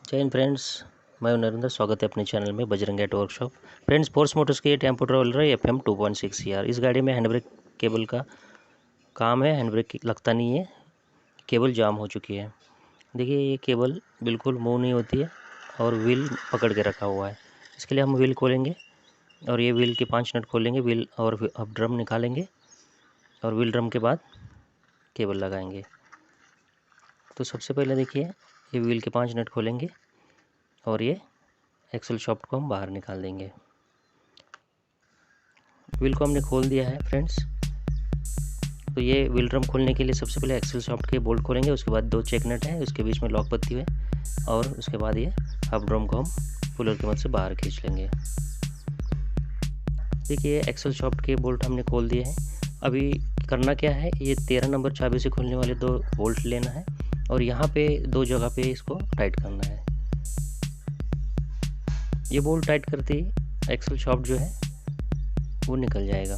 जय हिंद फ्रेंड्स। मैं हूं नरेंद्र। स्वागत है अपने चैनल में Bajrang auto workshop. Friends, force Motors की टेम्पो ट्रैवलर FM 2.6 CR। इस गाड़ी में हैंड ब्रेक केबल का काम है। हैंड ब्रेक लगता नहीं है, केबल जाम हो चुकी है। देखिए, ये केबल बिल्कुल मूव नहीं होती है और व्हील पकड़ के रखा हुआ है। इसके लिए हम व्हील खोलेंगे और ये व्हील के 5 नट खोलेंगे, व्हील और अब ड्रम निकालेंगे और व्हील ड्रम के बाद केबल लगाएंगे। तो सबसे पहले देखिए, ये व्हील के 5 नट खोलेंगे और ये एक्सल शॉफ्ट को हम बाहर निकाल देंगे। व्हील को हमने खोल दिया है फ्रेंड्स। तो ये व्हील ड्रम खोलने के लिए सबसे पहले एक्सल शॉफ्ट के बोल्ट खोलेंगे, उसके बाद 2 चेक नट हैं, उसके बीच में लॉक पत्ती है और उसके बाद ये हब ड्रम को हम पुलर की मदद से बाहर खींच लेंगे। देखिए, एक्सल शॉफ्ट के बोल्ट हमने खोल दिए हैं। अभी करना क्या है, ये 13 नंबर चाबी से खोलने वाले 2 बोल्ट लेना है और यहाँ पे 2 जगह पे इसको टाइट करना है। ये बोल्ट टाइट करते ही एक्सल शॉफ्ट जो है वो निकल जाएगा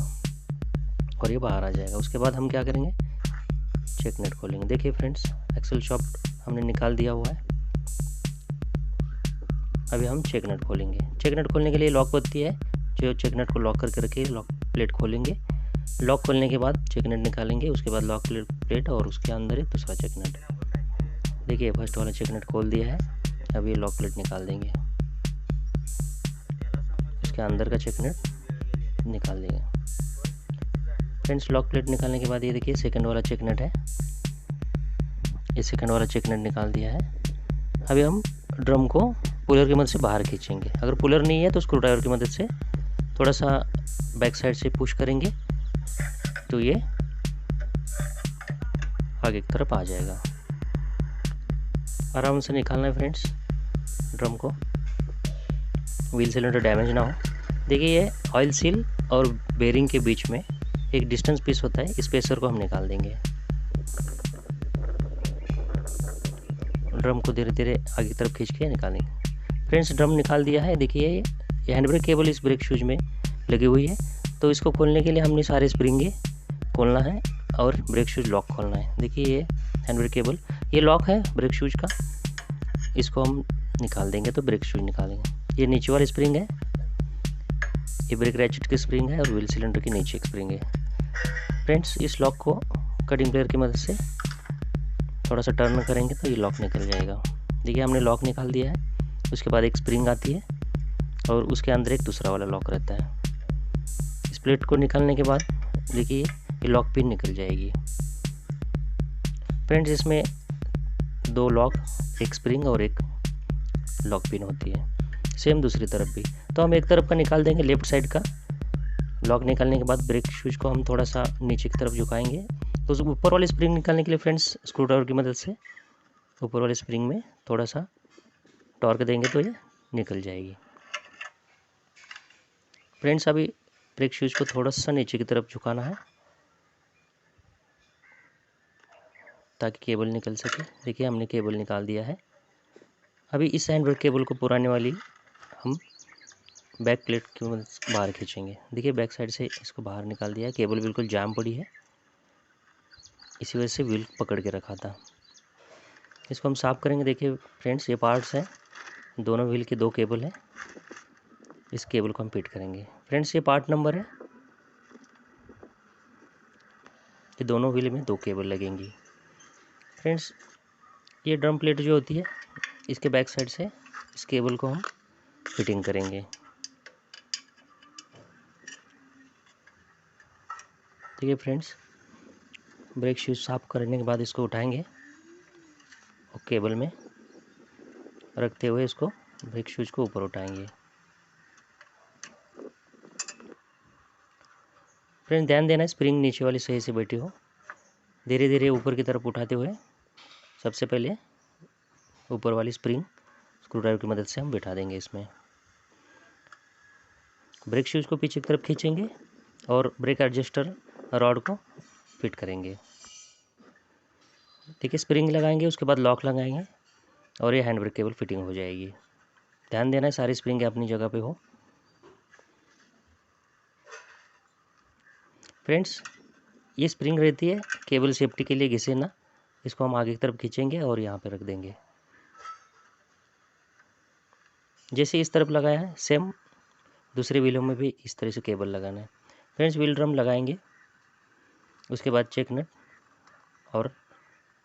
और ये बाहर आ जाएगा। उसके बाद हम क्या करेंगे, चेक नट खोलेंगे। देखिए फ्रेंड्स, एक्सल शॉफ्ट हमने निकाल दिया हुआ है। अभी हम चेक नट खोलेंगे। चेक नट खोलने के लिए लॉक पत्ती है, जो चेक नट को लॉक करके रखिए। लॉक प्लेट खोलेंगे। लॉक खोलने के बाद चेक नट निकालेंगे, उसके बाद लॉक प्लेट और उसके अंदर ही दूसरा चेक नट। देखिए, फर्स्ट वाला चेक नट खोल दिया है। अब ये लॉक प्लेट निकाल देंगे, इसके अंदर का चेक नट निकाल देंगे। फ्रेंड्स, लॉक प्लेट निकालने के बाद ये देखिए सेकंड वाला चेक नट है, ये सेकंड वाला चेक नट निकाल दिया है। अभी हम ड्रम को पुलर की मदद से बाहर खींचेंगे। अगर पुलर नहीं है तो स्क्रू ड्राइवर की मदद से थोड़ा सा बैक साइड से पुश करेंगे तो ये आगे की तरफ आ जाएगा। आराम से निकालना है फ्रेंड्स ड्रम को, व्हील सिलेंडर डैमेज ना हो। देखिए, ये ऑयल सील और बेरिंग के बीच में एक डिस्टेंस पीस होता है, स्पेसर को हम निकाल देंगे। ड्रम को धीरे धीरे आगे की तरफ खींच के निकालेंगे। फ्रेंड्स, ड्रम निकाल दिया है। देखिए, ये हैंड ब्रेक केबल इस ब्रेक शूज में लगी हुई है, तो इसको खोलने के लिए हमने सारे स्प्रिंगे खोलना है और ब्रेक शूज लॉक खोलना है। देखिए, ये हैंड ब्रेक केबल, ये लॉक है ब्रेक शूज का, इसको हम निकाल देंगे तो ब्रेक शूज निकालेंगे। ये नीचे वाला स्प्रिंग है, ये ब्रेक रैचेट की स्प्रिंग है और व्हील सिलेंडर के नीचे एक स्प्रिंग है। फ्रेंड्स, इस लॉक को कटिंग प्लेयर की मदद से थोड़ा सा टर्न करेंगे तो ये लॉक निकल जाएगा। देखिए, हमने लॉक निकाल दिया है। उसके बाद एक स्प्रिंग आती है और उसके अंदर एक दूसरा वाला लॉक रहता है। इस प्लेट को निकालने के बाद देखिए ये लॉक पिन निकल जाएगी। फ्रेंड्स, इसमें 2 लॉक, एक स्प्रिंग और एक लॉक पिन होती है, सेम दूसरी तरफ भी। तो हम एक तरफ का निकाल देंगे, लेफ्ट साइड का लॉक निकालने के बाद ब्रेक शूज को हम थोड़ा सा नीचे की तरफ झुकाएंगे। तो ऊपर वाले स्प्रिंग निकालने के लिए फ्रेंड्स स्क्रू ड्राइवर की मदद से ऊपर वाले स्प्रिंग में थोड़ा सा टॉर्क देंगे तो ये निकल जाएगी। फ्रेंड्स, अभी ब्रेक शूज को थोड़ा सा नीचे की तरफ झुकाना है ताकि केबल निकल सके। देखिए, हमने केबल निकाल दिया है। अभी इस हैंड ब्रेक केबल को पुराने वाली हम बैक प्लेट की मदद से बाहर खींचेंगे। देखिए, बैक साइड से इसको बाहर निकाल दिया है। केबल बिल्कुल जाम पड़ी है, इसी वजह से व्हील पकड़ के रखा था। इसको हम साफ़ करेंगे। देखिए फ्रेंड्स, ये पार्ट्स हैं, दोनों व्हील के 2 केबल हैं। इस केबल को हम फिट करेंगे। फ्रेंड्स, ये पार्ट नंबर है, ये दोनों व्हील में 2 केबल लगेंगी। फ्रेंड्स, ये ड्रम प्लेट जो होती है, इसके बैक साइड से इस केबल को हम फिटिंग करेंगे। देखिए फ्रेंड्स, ब्रेक शूज साफ करने के बाद इसको उठाएंगे और केबल में रखते हुए इसको ब्रेक शूज को ऊपर उठाएंगे। फ्रेंड्स, ध्यान देना स्प्रिंग नीचे वाली सही से बैठी हो। धीरे धीरे ऊपर की तरफ उठाते हुए सबसे पहले ऊपर वाली स्प्रिंग स्क्रू ड्राइवर की मदद से हम बिठा देंगे इसमें। ब्रेक शूज को पीछे की तरफ खींचेंगे और ब्रेक एडजस्टर रॉड को फिट करेंगे। देखिए, स्प्रिंग लगाएंगे, उसके बाद लॉक लगाएंगे और ये हैंड ब्रेक केबल फिटिंग हो जाएगी। ध्यान देना है सारी स्प्रिंग अपनी जगह पे हो। फ्रेंड्स, ये स्प्रिंग रहती है केबल सेफ्टी के लिए, घिसे ना। इसको हम आगे की तरफ खींचेंगे और यहाँ पे रख देंगे। जैसे इस तरफ लगाया है सेम दूसरे व्हीलों में भी इस तरह से केबल लगाना है। फ्रेंड्स व्हील ड्रम लगाएंगे, उसके बाद चेक नट और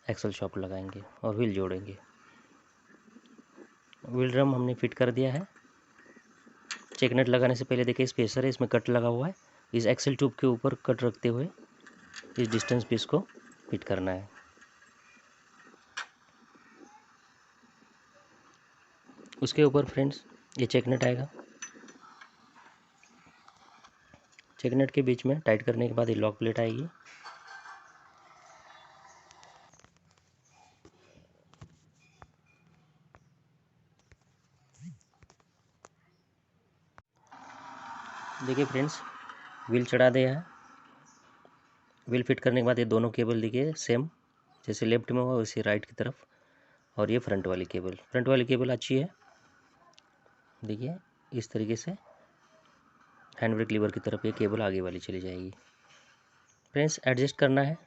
एक्सल शॉक लगाएंगे और व्हील जोड़ेंगे। व्हील ड्रम हमने फिट कर दिया है। चेक नट लगाने से पहले देखिए स्पेसर है, इसमें कट लगा हुआ है। इस एक्सल ट्यूब के ऊपर कट रखते हुए इस डिस्टेंस पे इसको फिट करना है। उसके ऊपर फ्रेंड्स ये चेक नट आएगा। चेक नट के बीच में टाइट करने के बाद ये लॉक प्लेट आएगी। देखिए फ्रेंड्स व्हील चढ़ा दिया है। व्हील फिट करने के बाद ये दोनों केबल देखिए सेम, जैसे लेफ्ट में हुआ वैसे राइट की तरफ। और ये फ्रंट वाली केबल अच्छी है। देखिए इस तरीके से हैंड ब्रेक लीवर की तरफ ये केबल आगे वाली चली जाएगी। फ्रेंड्स एडजस्ट करना है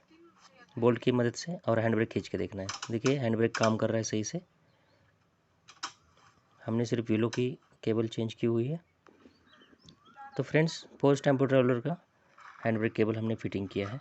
बोल्ट की मदद से और हैंड ब्रेक खींच के देखना है। देखिए हैंड ब्रेक काम कर रहा है सही से। हमने सिर्फ व्हीलों की केबल चेंज की हुई है। तो फ्रेंड्स पोस्ट टेम्पो ट्रैवलर का हैंड ब्रेक केबल हमने फिटिंग किया है।